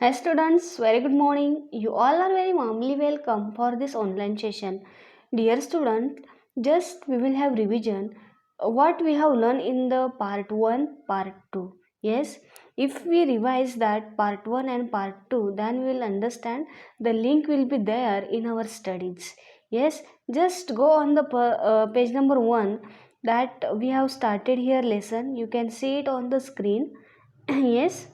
Hi students, very good morning. You all are very warmly welcome for this online session. Dear student, just we will have revision what we have learned in the part 1, part 2. Yes, if we revise that part 1 and part 2, then we will understand the link will be there in our studies. Yes, just go on the page number 1 that we have started here lesson. You can see it on the screen. Yes.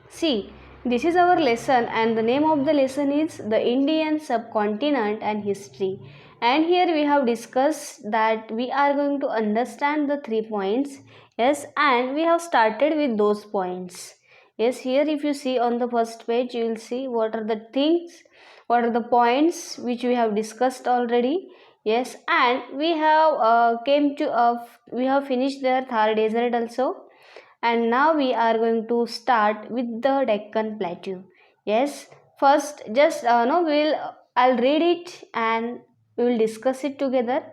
See, this is our lesson, and the name of the lesson is The Indian Subcontinent and History. And here we have discussed that we are going to understand the 3 points. Yes, and we have started with those points. Yes, here if you see on the first page, you will see what are the things, what are the points which we have discussed already. Yes, and we have we have finished their Thar Desert also, and now we are going to start with the Deccan Plateau. Yes, first just no we'll I'll read it and we will discuss it together.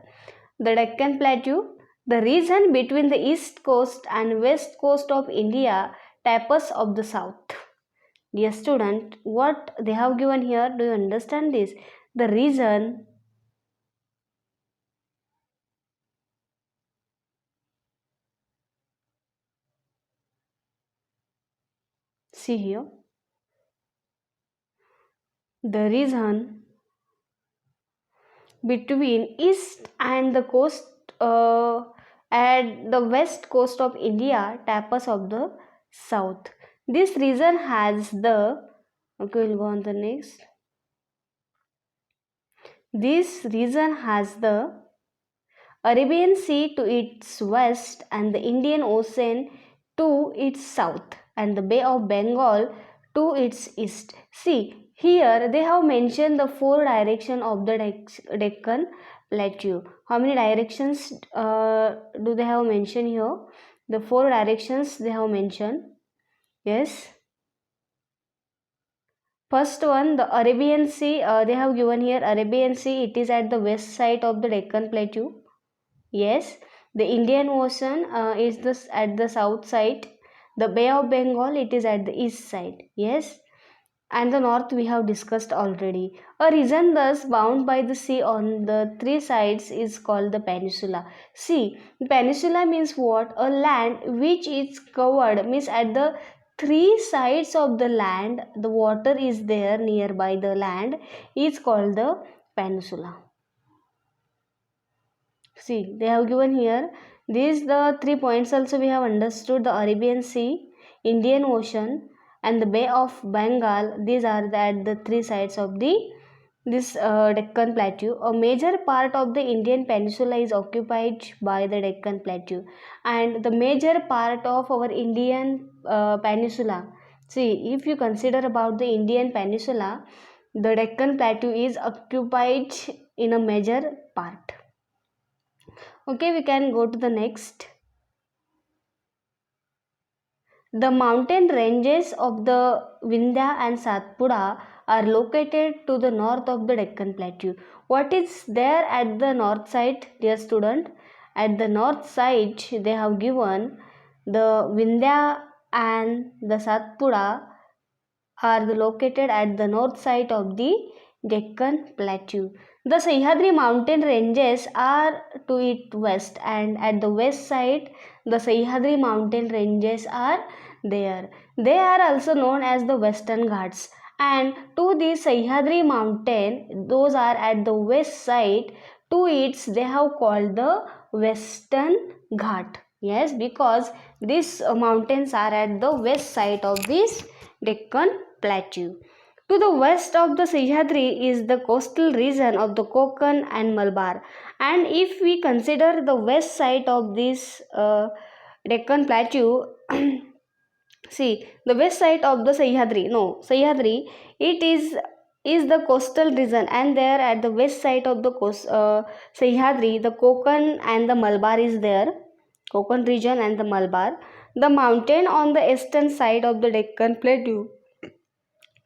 The Deccan Plateau, the region between the east coast and west coast of India, tapas of the south. Dear student, what they have given here, do you understand this? The region, see here, the region between east and the coast at the west coast of India, tapas of the south. This region has the okay, we'll go on the next. This region has the Arabian Sea to its west and the Indian Ocean to its south and the Bay of Bengal to its east. See, here they have mentioned the four direction of the Deccan Plateau. How many directions do they have mentioned here? The four directions they have mentioned. Yes. First one, the Arabian Sea. They have given here Arabian Sea. It is at the west side of the Deccan Plateau. Yes, the Indian Ocean is this at the south side. The Bay of Bengal, it is at the east side. Yes, and the north we have discussed already. A region thus bound by the sea on the three sides is called the peninsula. See, peninsula means what? A land which is covered, means at the three sides of the land the water is there nearby the land, is called the peninsula. See, they have given here these the 3 points also we have understood: the Arabian Sea, Indian Ocean, and the Bay of Bengal. These are the three sides of the this Deccan Plateau. A major part of the Indian peninsula is occupied by the Deccan Plateau, and the major part of our Indian peninsula. See, if you consider about the Indian peninsula, the Deccan Plateau is occupied in a major part. Okay, we can go to the next. The mountain ranges of the Vindhya and Satpura are located to the north of the Deccan Plateau. What is there at the north side, dear student? At the north side, they have given the Vindhya and the Satpura are located at the north side of the Deccan Plateau. The Sahyadri mountain ranges are to its west, and at the west side the Sahyadri mountain ranges are there. They are also known as the Western Ghats, and to the Sahyadri mountain, those are at the west side, to its they have called the Western Ghat. Yes, because these mountains are at the west side of this Deccan Plateau. To the west of the Sahyadri is the coastal region of the Konkan and Malabar. And if we consider the west side of this Deccan Plateau, see the west side of the Sahyadri, it is the coastal region, and there at the west side of the Sahyadri, the Konkan and the Malabar is there. Konkan region and the Malabar. The mountain on the eastern side of the Deccan Plateau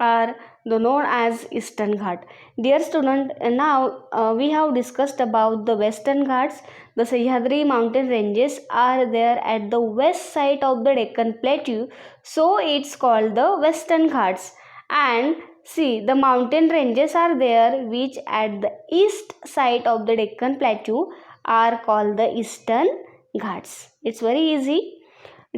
are the known as Eastern Ghat. Dear student, now we have discussed about the Western Ghats. The Sahyadri mountain ranges are there at the west side of the Deccan Plateau, so it's called the Western Ghats. And see, the mountain ranges are there which at the east side of the Deccan Plateau are called the Eastern Ghats. It's very easy.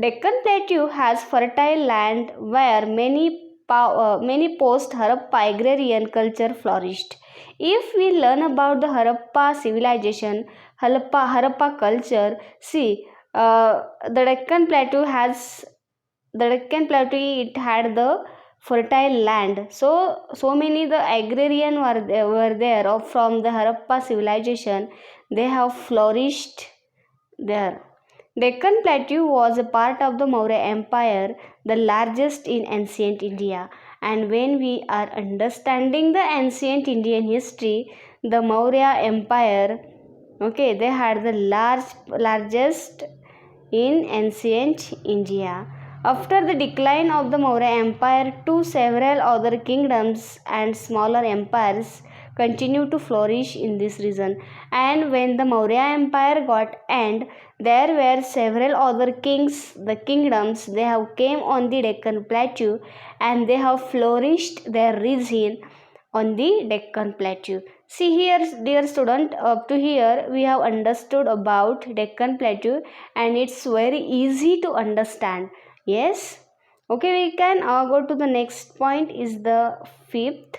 Deccan Plateau has fertile land where many post-Harappa agrarian culture flourished. If we learn about the Harappa civilization, Harappa culture, see, the Deccan Plateau it had the fertile land. So many the agrarian were there from the Harappa civilization. They have flourished there. Deccan Plateau was a part of the Maurya Empire, the largest in ancient India. And when we are understanding the ancient Indian history, the Maurya Empire, okay, they had the largest in ancient India. After the decline of the Maurya Empire, two several other kingdoms and smaller empires continued to flourish in this region. And when the Maurya Empire got end, there were several other kingdoms, they have came on the Deccan Plateau and they have flourished their region on the Deccan Plateau. See here, dear student, up to here we have understood about Deccan Plateau and it's very easy to understand. Yes. Okay, we can go to the next point is the fifth.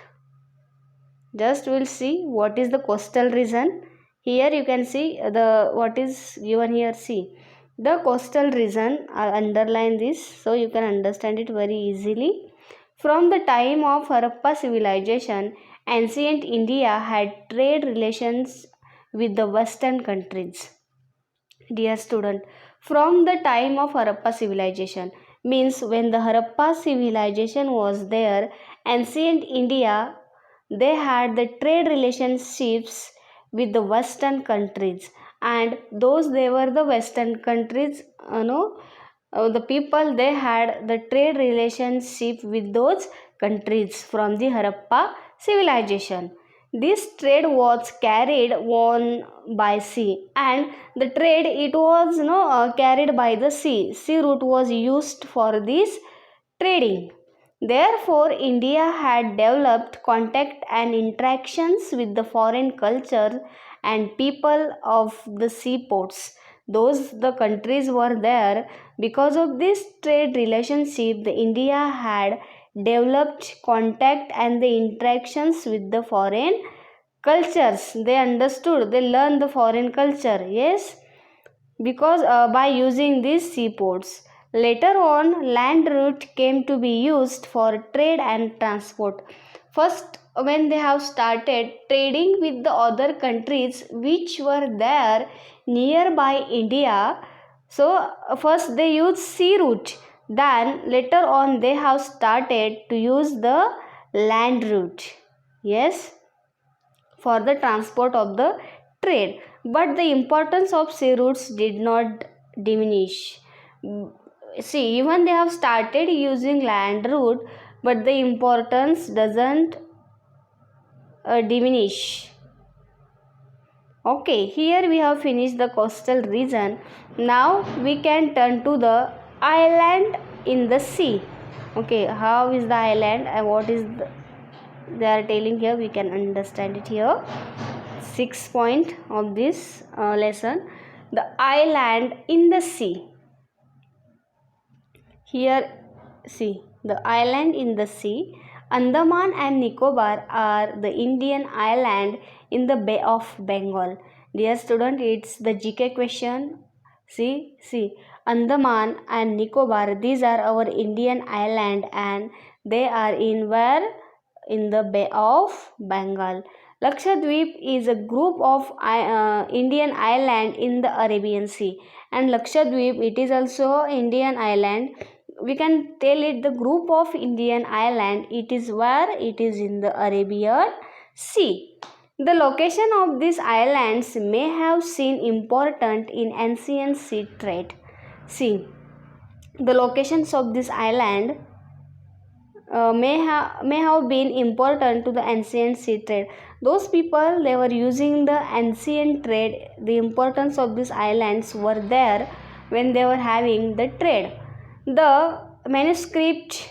Just we'll see what is the coastal region. Here you can see the what is given here. See the coastal region. I'll underline this so you can understand it very easily. From the time of Harappa civilization, ancient India had trade relations with the western countries. Dear student, from the time of Harappa civilization means when the Harappa civilization was there, ancient India they had the trade relationships with the western countries, and those they were the western countries, the people they had the trade relationship with those countries from the Harappa civilization. This trade was carried on by sea, and the trade it was carried by the sea. Sea route was used for this trading. Therefore, India had developed contact and interactions with the foreign culture and people of the seaports. Those the countries were there because of this trade relationship. The India had developed contact and the interactions with the foreign cultures. They understood, they learned the foreign culture. Yes, because by using these seaports. Later on, land route came to be used for trade and transport. First, when they have started trading with the other countries which were there nearby India, so first they used sea route. Then later on they have started to use the land route. Yes, for the transport of the trade, but the importance of sea routes did not diminish. See, even they have started using land route, but the importance doesn't diminish. Okay, here we have finished the coastal region. Now we can turn to the island in the sea. Okay, how is the island and what is they are telling here, we can understand it here. 6th point of this lesson, the island in the sea. Here see the island in the sea. Andaman and Nicobar are the Indian island in the Bay of Bengal. Dear student, it's the GK question. See Andaman and Nicobar, these are our Indian island and they are in where? In the Bay of Bengal. Lakshadweep is a group of Indian island in the Arabian Sea, and Lakshadweep it is also Indian island. We can tell it the group of Indian island. It is where? It is in the Arabian Sea. The location of these islands may have seen important in ancient sea trade. See, the locations of this island may have been important to the ancient sea trade. Those people, they were using the ancient trade. The importance of these islands were there when they were having the trade. The manuscript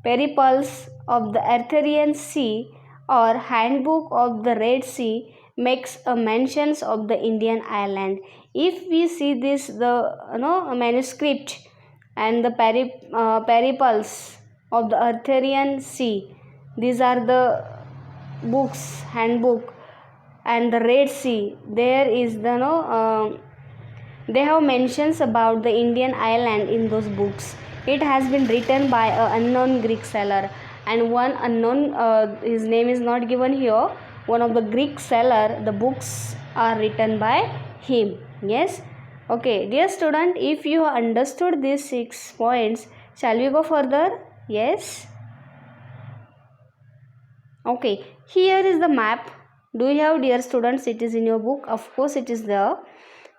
Periples of the Arthurian Sea or Handbook of the Red Sea makes a mentions of the Indian island. If we see this, the manuscript and the Periples of the Arthurian Sea, these are the books, handbook, and the Red Sea. There is the they have mentions about the Indian island in those books. It has been written by an unknown Greek seller, and one unknown, his name is not given here. One of the Greek seller, the books are written by him. Yes. Okay, dear student, if you understood these 6 points, shall we go further? Yes. Okay, here is the map. Do you have, dear students? It is in your book. Of course, it is there.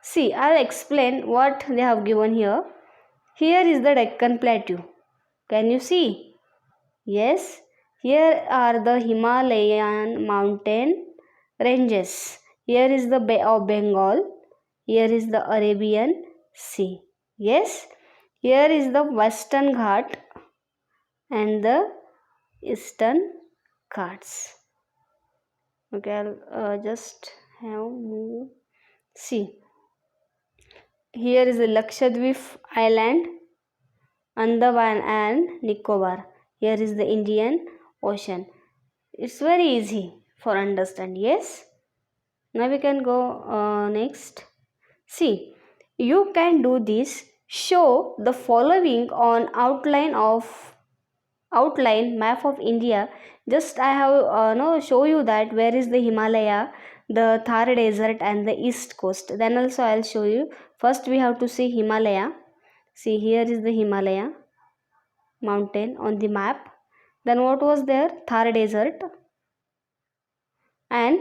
See, I'll explain what they have given here. Here is the Deccan Plateau. Can you see? Yes. Here are the Himalayan mountain ranges. Here is the Bay of Bengal. Here is the Arabian Sea. Yes. Here is the Western Ghat and the Eastern Ghats. Okay, I'll just have move. See. Here is the Lakshadweep Island, Andaman and Nicobar. Here is the Indian Ocean. It's very easy for understand. Yes. Now we can go next. See, you can do this. Show the following on outline map of India. Just I have show you that where is the Himalaya, the Thar desert and the east coast. Then also I'll show you. First we have to see Himalaya. See, here is the Himalaya mountain on the map. Then what was there? Thar desert and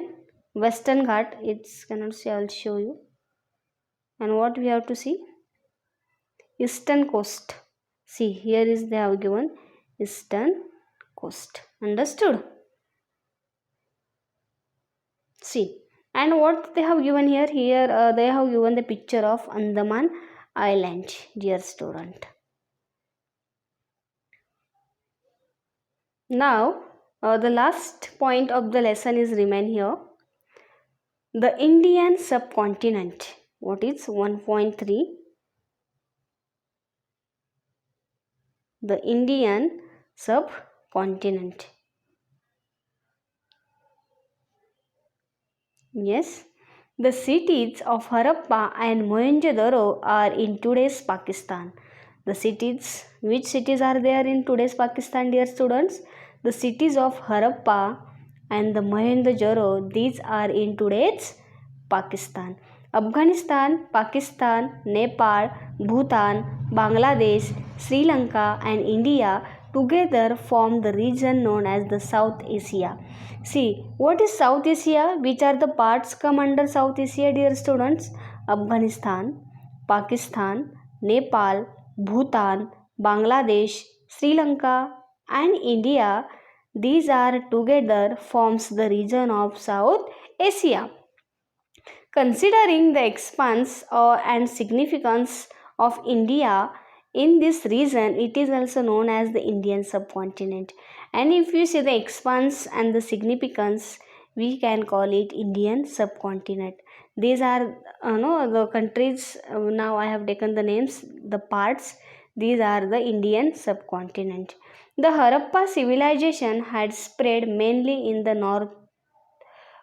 Western Ghat. It's cannot see. I'll show you. And what we have to see? Eastern coast. See, here is they have given Eastern coast. Understood? See, and what they have given here? Here they have given the picture of Andaman Island, dear student. Now, the last point of the lesson is remain here. The Indian subcontinent. What is 1.3? The Indian subcontinent. Yes, the cities of Harappa and Mohenjo-daro are in today's Pakistan. The cities, which cities are there in today's Pakistan, dear students? The cities of Harappa and the Mohenjo-daro, these are in today's Pakistan. Afghanistan, Pakistan, Nepal, Bhutan, Bangladesh, Sri Lanka and India together form the region known as the South Asia. See, what is South Asia? Which are the parts come under South Asia, dear students? Afghanistan, Pakistan, Nepal, Bhutan, Bangladesh, Sri Lanka and India. These are together forms the region of South Asia. Considering the expanse and significance of India in this region, it is also known as the Indian subcontinent. And if you see the expanse and the significance, we can call it Indian subcontinent. These are the countries. Now I have taken the names, the parts. These are the Indian subcontinent. The Harappa civilization had spread mainly in the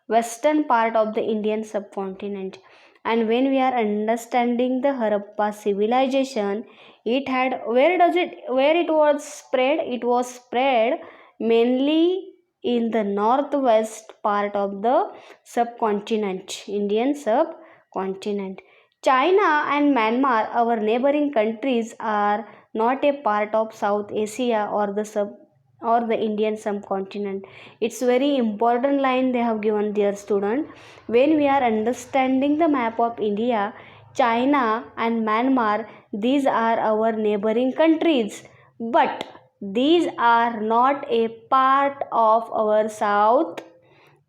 western part of the Indian subcontinent. And when we are understanding the Harappa civilization, it had where it was spread? It was spread mainly in the northwest part of the subcontinent, Indian subcontinent. China and Myanmar, our neighboring countries, are not a part of South Asia or the Indian subcontinent. It's very important line they have given, dear student. When we are understanding the map of India, China and Myanmar, these are our neighboring countries. But these are not a part of our South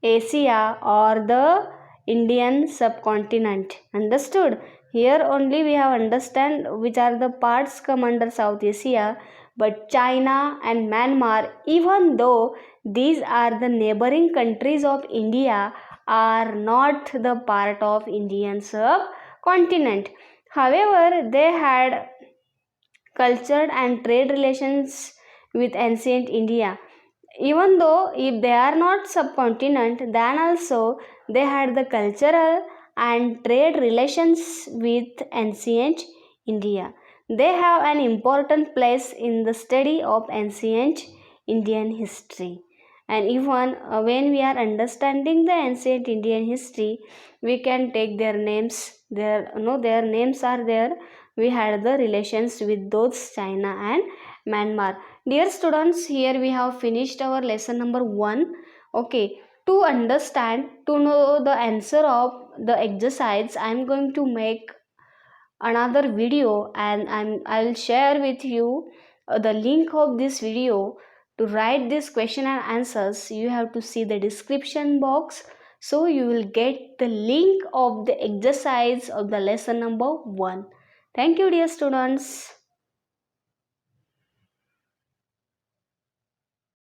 Asia or the Indian subcontinent. Understood? Here only we have understand which are the parts come under South Asia, but China and Myanmar, even though these are the neighboring countries of India, are not the part of Indian subcontinent. However, they had culture and trade relations with ancient India. Even though if they are not subcontinent, then also they had the cultural and trade relations with ancient India. They have an important place in the study of ancient Indian history. And even when we are understanding the ancient Indian history, we can take their names. Their names are there. We had the relations with those China and Myanmar. Dear students, here we have finished our lesson number 1. Okay, to understand, to know the answer of the exercise, I am going to make another video, and I'll share with you the link of this video. To write this question and answers, you have to see the description box, so you will get the link of the exercise of the lesson number 1. Thank you, dear students.